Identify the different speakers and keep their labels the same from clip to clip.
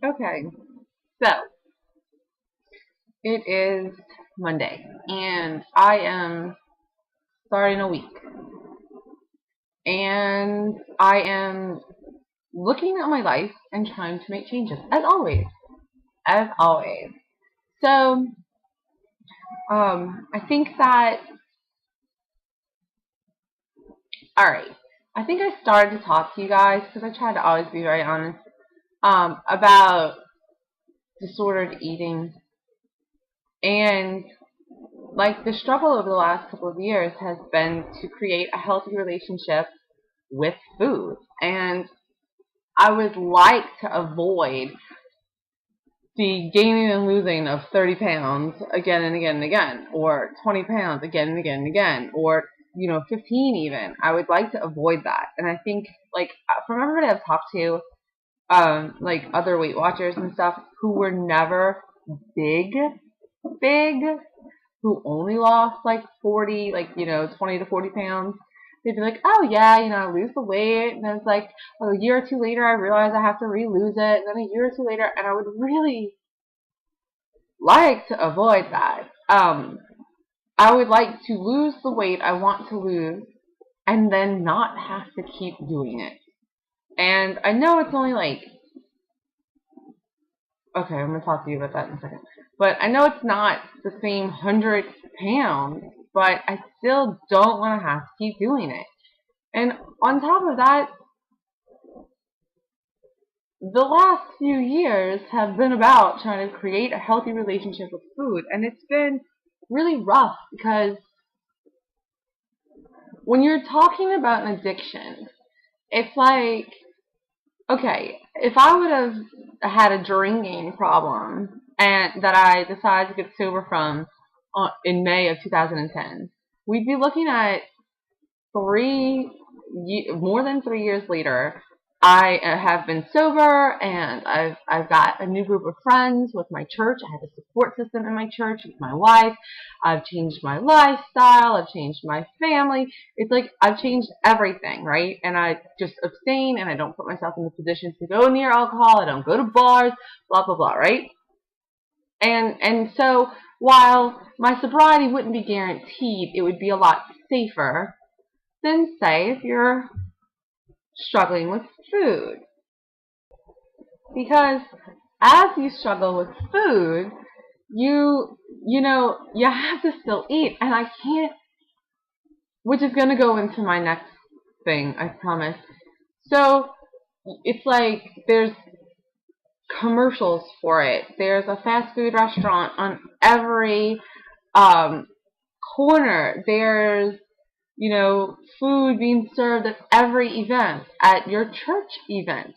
Speaker 1: Okay, so it is Monday, and I am starting a week, and I am looking at my life and trying to make changes, as always, as always. So, I think that, all right, I think I started to talk to you guys because I try to always be very honest, about disordered eating and like the struggle over the last couple of years has been to create a healthy relationship with food. And I would like to avoid the gaining and losing of 30 pounds again and again and again, or 20 pounds again and again and again, or 15 even. I would like to avoid that. And I think, like, from everybody I've talked to, like other Weight Watchers and stuff, who were never big, big, who only lost like 40, 20 to 40 pounds, they'd be like, oh yeah, I lose the weight. And then it's like, a year or two later, I realize I have to re-lose it. And then a year or two later, and I would really like to avoid that. I would like to lose the weight I want to lose and then not have to keep doing it. And I know it's only like, okay, I'm going to talk to you about that in a second. But I know it's not the same 100 pounds, but I still don't want to have to keep doing it. And on top of that, the last few years have been about trying to create a healthy relationship with food. And it's been really rough because when you're talking about an addiction, it's like, okay, if I would have had a drinking problem and that I decided to get sober from in May of 2010, we'd be looking at more than 3 years later. I have been sober, and I've got a new group of friends with my church. I have a support system in my church with my wife. I've changed my lifestyle. I've changed my family. It's like I've changed everything, right? And I just abstain, and I don't put myself in the position to go near alcohol. I don't go to bars, blah blah blah, right? And so while my sobriety wouldn't be guaranteed, it would be a lot safer than, say, if you're struggling with food. Because as you struggle with food, you have to still eat. And I can't, which is going to go into my next thing, I promise. So it's like there's commercials for it. There's a fast food restaurant on every corner. There's food being served at every event, at your church event,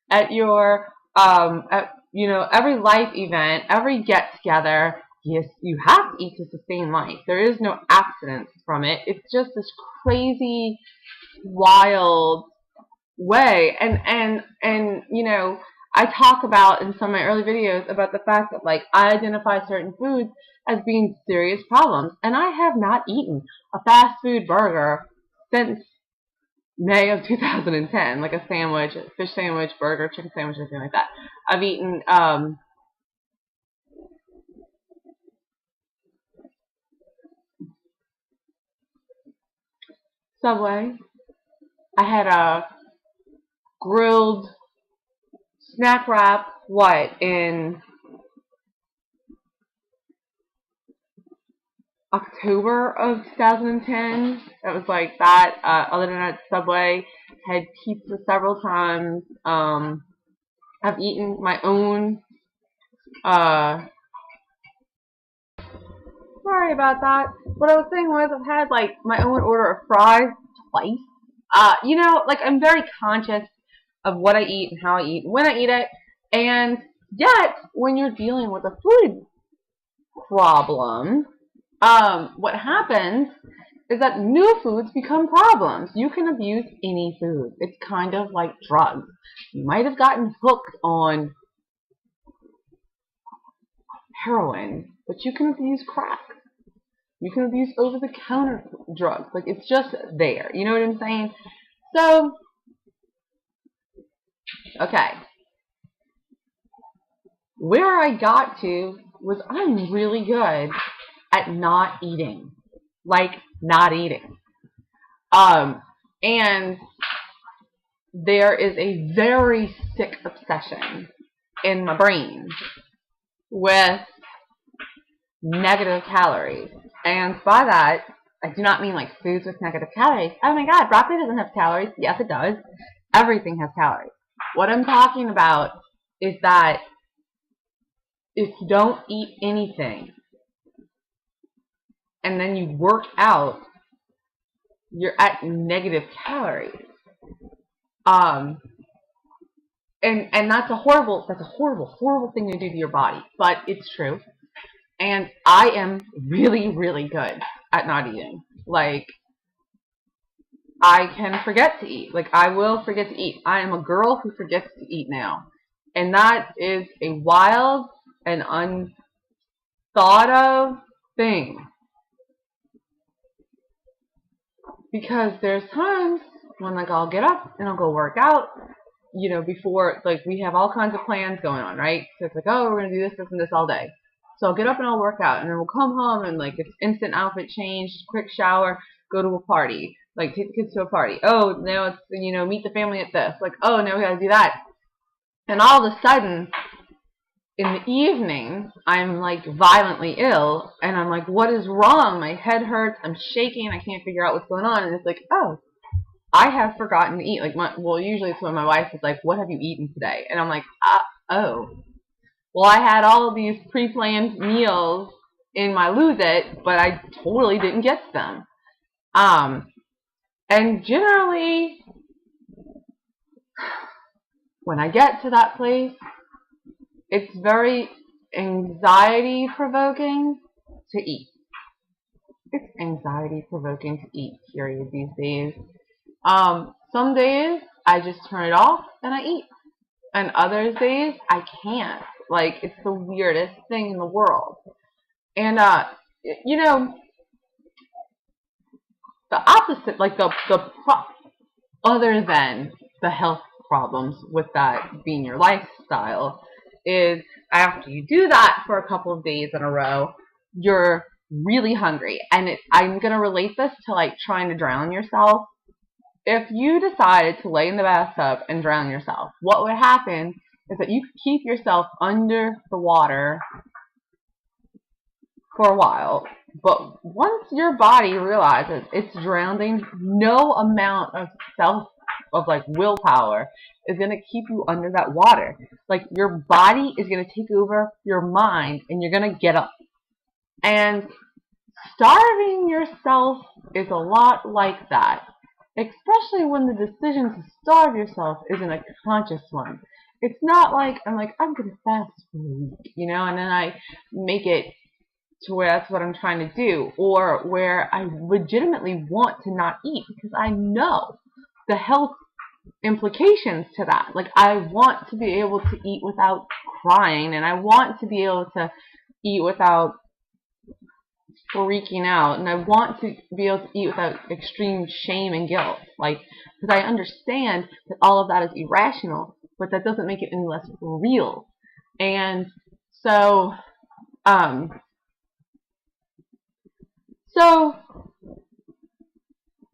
Speaker 1: at your, every life event, every get together. Yes, you have to eat to sustain life. There is no abstinence from it. It's just this crazy, wild way. And I talk about in some of my early videos about the fact that, like, I identify certain foods as being serious problems, and I have not eaten a fast food burger since May of 2010, like a sandwich, a fish sandwich, burger, chicken sandwich, anything like that. I've eaten Subway. I had a grilled snack wrap, in October of 2010. That was like that. Other than that, Subway. Had pizza several times. I've eaten my own. Sorry about that. What I was saying was I've had like my own order of fries twice. Like, I'm very conscious of what I eat and how I eat and when I eat it. And yet, when you're dealing with a food problem, what happens is that new foods become problems. You can abuse any food. It's kind of like drugs. You might have gotten hooked on heroin, but you can abuse crack. You can abuse over-the-counter drugs. Like, it's just there. You know what I'm saying? So, okay. where I got to was I'm really good at not eating. Like, not eating. And there is a very sick obsession in my brain with negative calories. And by that, I do not mean like foods with negative calories. Oh my god, broccoli doesn't have calories. Yes, it does. Everything has calories. What I'm talking about is that if you don't eat anything and then you work out, you're at negative calories. And that's a horrible thing to do to your body, but it's true. And I am really, really good at not eating. Like, I can forget to eat. Like, I will forget to eat. I am a girl who forgets to eat now. And that is a wild and unthought of thing. Because there's times when, like, I'll get up and I'll go work out, you know, before, like, we have all kinds of plans going on, right? So it's like, oh, we're going to do this, this, and this all day. So I'll get up and I'll work out, and then we'll come home and, like, it's instant outfit change, quick shower, go to a party. Like, take the kids to a party. Oh, now it's, you know, meet the family at this. Like, oh, now we gotta do that. And all of a sudden, in the evening, I'm, like, violently ill, and I'm like, what is wrong? My head hurts, I'm shaking, I can't figure out what's going on, and it's like, oh, I have forgotten to eat. Like, usually it's when my wife is like, what have you eaten today? And I'm like, oh. Well, I had all of these pre-planned meals in my Lose It, but I totally didn't get to them. And generally, when I get to that place, it's very anxiety-provoking to eat. It's anxiety-provoking to eat, period, these days. Some days, I just turn it off and I eat. And other days, I can't. Like, it's the weirdest thing in the world. And, you know, the opposite, like, other than the health problems with that being your lifestyle, is after you do that for a couple of days in a row, you're really hungry. And I'm going to relate this to, like, trying to drown yourself. If you decided to lay in the bathtub and drown yourself, what would happen is that you could keep yourself under the water for a while, but once your body realizes it's drowning, no amount of willpower is going to keep you under that water. Like, your body is going to take over your mind, and you're going to get up. And starving yourself is a lot like that, especially when the decision to starve yourself isn't a conscious one. It's not like, I'm going to fast for a week, you know, and then I make it to where that's what I'm trying to do, or where I legitimately want to not eat because I know the health implications to that. Like, I want to be able to eat without crying, and I want to be able to eat without freaking out, and I want to be able to eat without extreme shame and guilt. Like, because I understand that all of that is irrational, but that doesn't make it any less real. And so,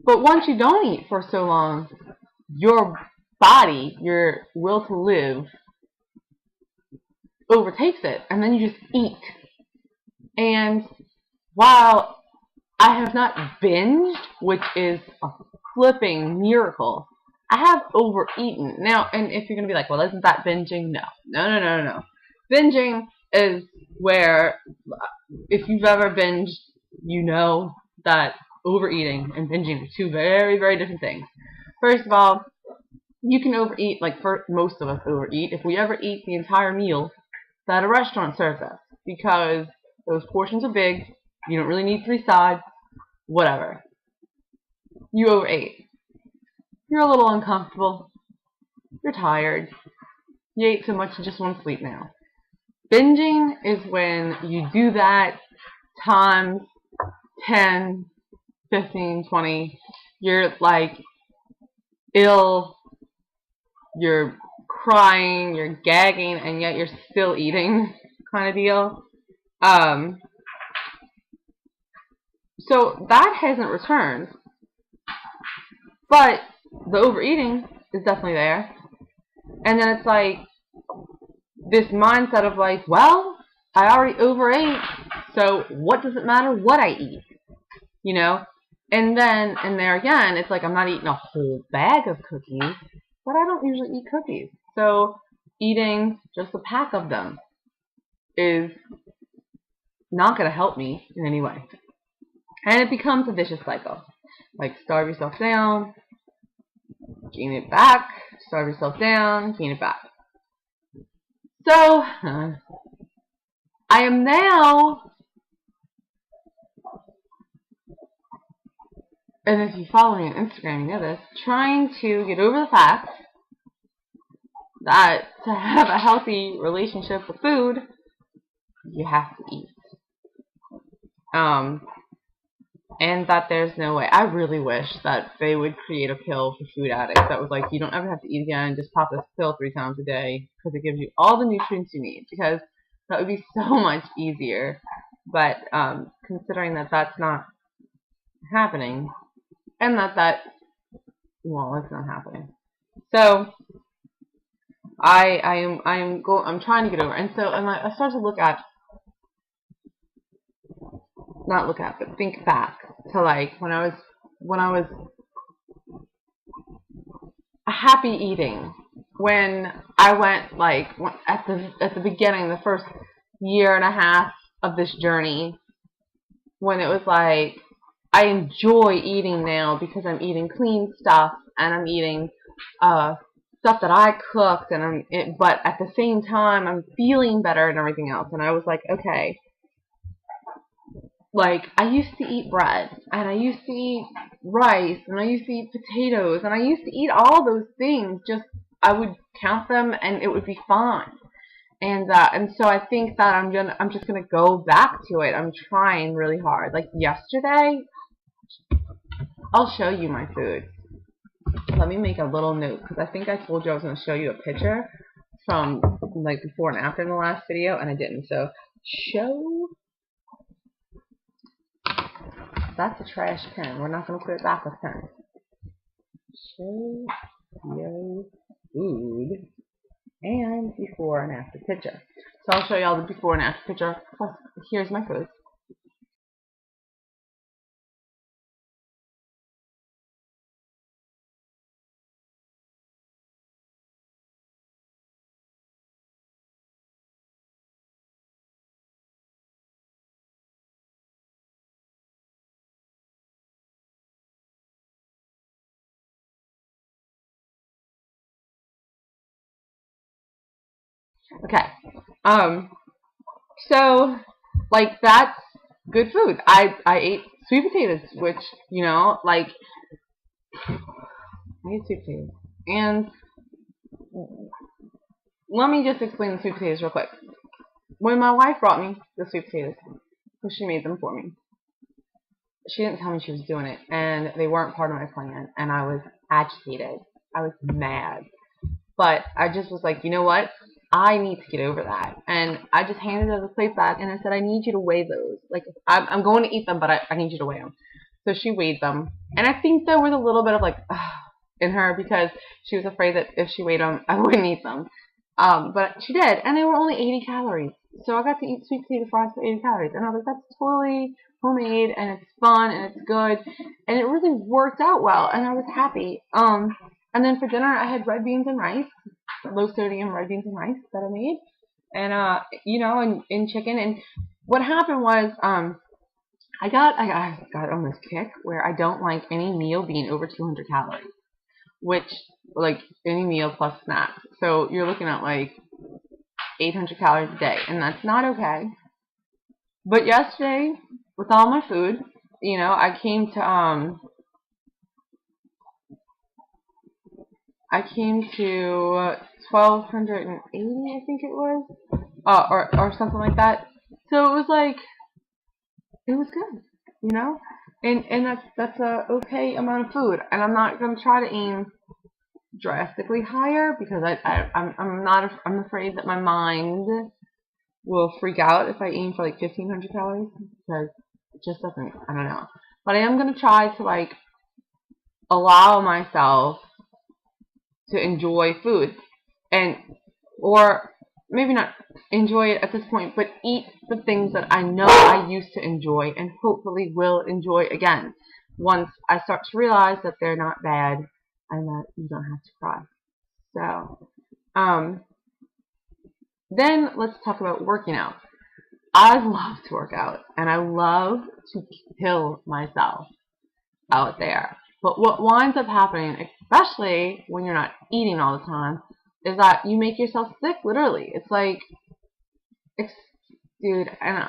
Speaker 1: but once you don't eat for so long, your body, your will to live, overtakes it, and then you just eat. And while I have not binged, which is a flipping miracle, I have overeaten. Now, and if you're going to be like, well, isn't that binging? No. Binging is where, if you've ever binged, you know that overeating and binging are two very, very different things. First of all, you can overeat, like most of us overeat, if we ever eat the entire meal that a restaurant serves us, because those portions are big, you don't really need 3 sides, whatever. You overate. You're a little uncomfortable. You're tired. You ate so much you just want to sleep now. Binging is when you do that times 10, 15, 20. You're like ill. You're crying, you're gagging, and yet you're still eating kind of deal. So that hasn't returned, but the overeating is definitely there. And then it's like this mindset of like, well, I already overate, so what does it matter what I eat? You know? And then, and there again, it's like I'm not eating a whole bag of cookies, but I don't usually eat cookies. So eating just a pack of them is not going to help me in any way. And it becomes a vicious cycle. Like, starve yourself down, gain it back, starve yourself down, gain it back. So, I am now, and if you follow me on Instagram, you know this, trying to get over the fact that to have a healthy relationship with food, you have to eat. And that there's no way. I really wish that they would create a pill for food addicts that was like, you don't ever have to eat again, just pop this pill 3 times a day because it gives you all the nutrients you need, because that would be so much easier. But considering that that's not happening, and well, it's not happening. So I'm trying to get over, and so I start to but think back to like when I was happy eating, when I went like at the beginning, the first year and a half of this journey, when it was like I enjoy eating now because I'm eating clean stuff and I'm eating stuff that I cooked, and but at the same time I'm feeling better and everything else. And I was like, okay, like I used to eat bread, and I used to eat rice, and I used to eat potatoes, and I used to eat all those things. Just I would count them and it would be fine. And so I think that I'm just gonna go back to it. I'm trying really hard. Like yesterday, I'll show you my food. Let me make a little note, because I think I told you I was going to show you a picture from like before and after in the last video, and I didn't. So show. That's a trash pen. We're not going to put it back with pen. Show your food and before and after picture. So I'll show you all the before and after picture. Plus, here's my food. Okay. So like that's good food. I ate sweet potatoes, which, you know, like I ate sweet potatoes. And let me just explain the sweet potatoes real quick. When my wife brought me the sweet potatoes, because she made them for me, she didn't tell me she was doing it, and they weren't part of my plan, and I was agitated. I was mad. But I just was like, you know what? I need to get over that. And I just handed her the plate back, and I said, I need you to weigh those. Like, I'm going to eat them, but I need you to weigh them. So she weighed them. And I think there was a little bit of, like, in her, because she was afraid that if she weighed them, I wouldn't eat them. But she did, and they were only 80 calories. So I got to eat sweet potato fries for 80 calories. And I was like, that's totally homemade, and it's fun, and it's good. And it really worked out well, and I was happy. And then for dinner, I had red beans and rice, low sodium red beans and rice that I made, and you know, and chicken. And what happened was, I got on this kick where I don't like any meal being over 200 calories, which like any meal plus snacks. So you're looking at like 800 calories a day, and that's not okay. But yesterday, with all my food, you know, I came to 1,280, I think it was, or something like that. So it was like, it was good, you know, and that's a okay amount of food. And I'm not gonna try to aim drastically higher because I'm afraid that my mind will freak out if I aim for like 1,500 calories because it just doesn't, I don't know. But I am going to try to like allow myself to enjoy food and, or maybe not enjoy it at this point, but eat the things that I know I used to enjoy and hopefully will enjoy again once I start to realize that they're not bad and that you don't have to cry. So, then let's talk about working out. I love to work out and I love to kill myself out there. But what winds up happening, especially when you're not eating all the time, is that you make yourself sick, literally. It's like, dude, and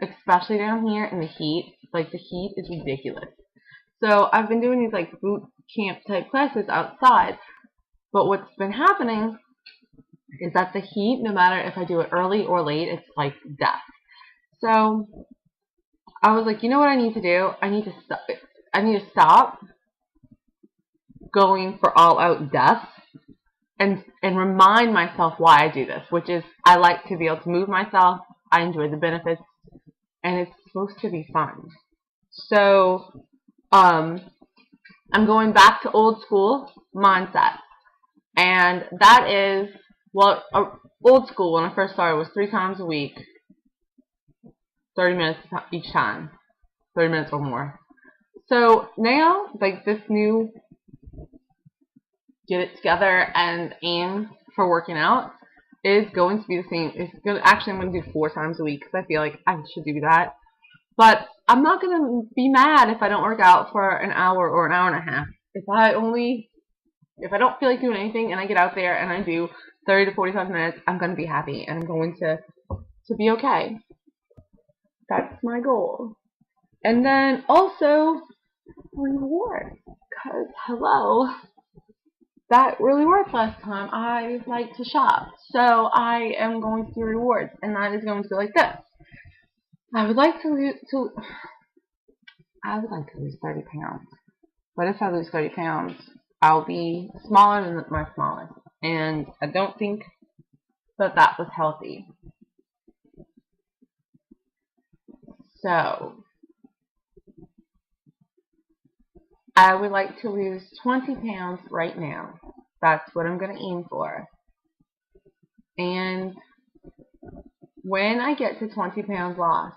Speaker 1: especially down here in the heat, like the heat is ridiculous. So I've been doing these like boot camp type classes outside, but what's been happening is that the heat, no matter if I do it early or late, it's like death. So I was like, you know what I need to do? I need to stop going for all out death and remind myself why I do this, which is I like to be able to move myself. I enjoy the benefits, and it's supposed to be fun. So I'm going back to old school mindset, and that is, well, old school when I first started was 3 times a week, 30 minutes each time, 30 minutes or more. So now, like this new get it together and aim for working out is going to be the same. I'm going to do 4 times a week because I feel like I should do that. But I'm not going to be mad if I don't work out for an hour or an hour and a half. If I don't feel like doing anything and I get out there and I do 30 to 45 minutes, I'm going to be happy and I'm going to be okay. That's my goal. And then also reward, because hello, that really worked last time. I like to shop, so I am going to do rewards, and that is going to go like this. I would like to lose 30 pounds, but if I lose 30 pounds, I'll be smaller than my smallest, and I don't think that was healthy. So I would like to lose 20 pounds right now. That's what I'm going to aim for. And when I get to 20 pounds lost,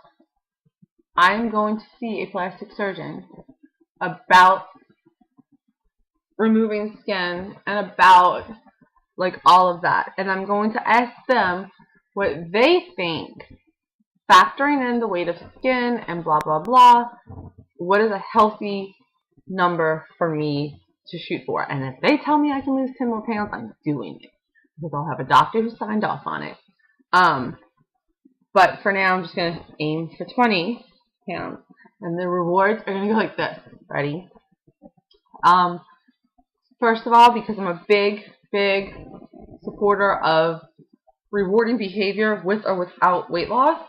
Speaker 1: I'm going to see a plastic surgeon about removing skin and about like all of that. And I'm going to ask them what they think, factoring in the weight of skin and blah, blah, blah, what is a healthy number for me to shoot for. And if they tell me I can lose 10 more pounds, I'm doing it, because I'll have a doctor who signed off on it. But for now, I'm just going to aim for 20 pounds. And the rewards are going to go like this. Ready? First of all, because I'm a big, big supporter of rewarding behavior with or without weight loss,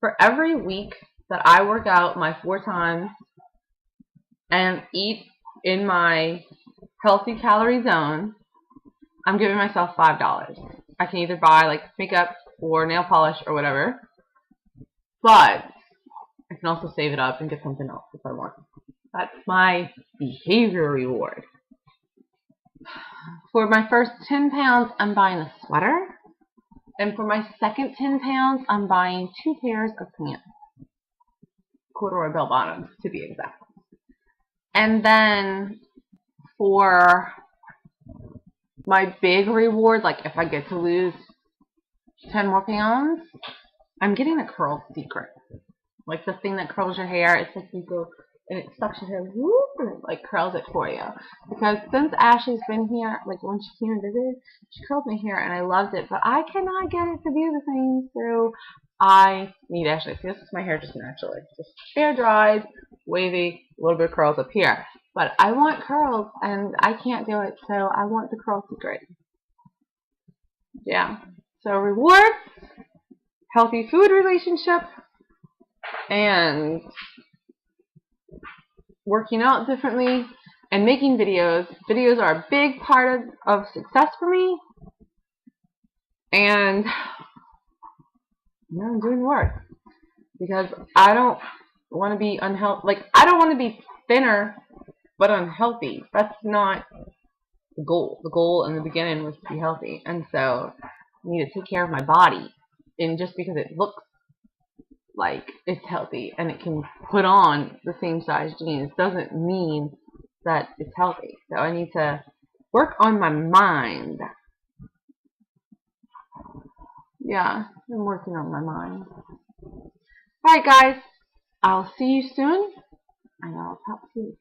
Speaker 1: for every week that I work out my 4 times and eat in my healthy calorie zone, I'm giving myself $5. I can either buy like makeup or nail polish or whatever, but I can also save it up and get something else if I want. That's my behavior reward. For my first 10 pounds, I'm buying a sweater, and for my second 10 pounds, I'm buying 2 pairs of pants, corduroy bell bottoms to be exact. And then for my big reward, like if I get to lose 10 more pounds, I'm getting a curl secret. Like the thing that curls your hair. It's like you go and it sucks your hair, whoop, and it like curls it for you. Because since Ashley's been here, like when she came and visited, she curled my hair and I loved it. But I cannot get it to be the same, so I need Ashley. See, this is my hair just naturally. Just air dried, wavy, a little bit of curls up here. But I want curls and I can't do it, so I want the curl secret. Yeah. So rewards, healthy food relationship, and working out differently, and making videos. Videos are a big part of success for me, and I'm doing the work because I don't want to be unhealthy. Like, I don't want to be thinner but unhealthy. That's not the goal. The goal in the beginning was to be healthy, and so I need to take care of my body. And just because it looks like it's healthy and it can put on the same size jeans doesn't mean that it's healthy. So I need to work on my mind. Yeah, I'm working on my mind. Alright guys, I'll see you soon, and I'll talk to you.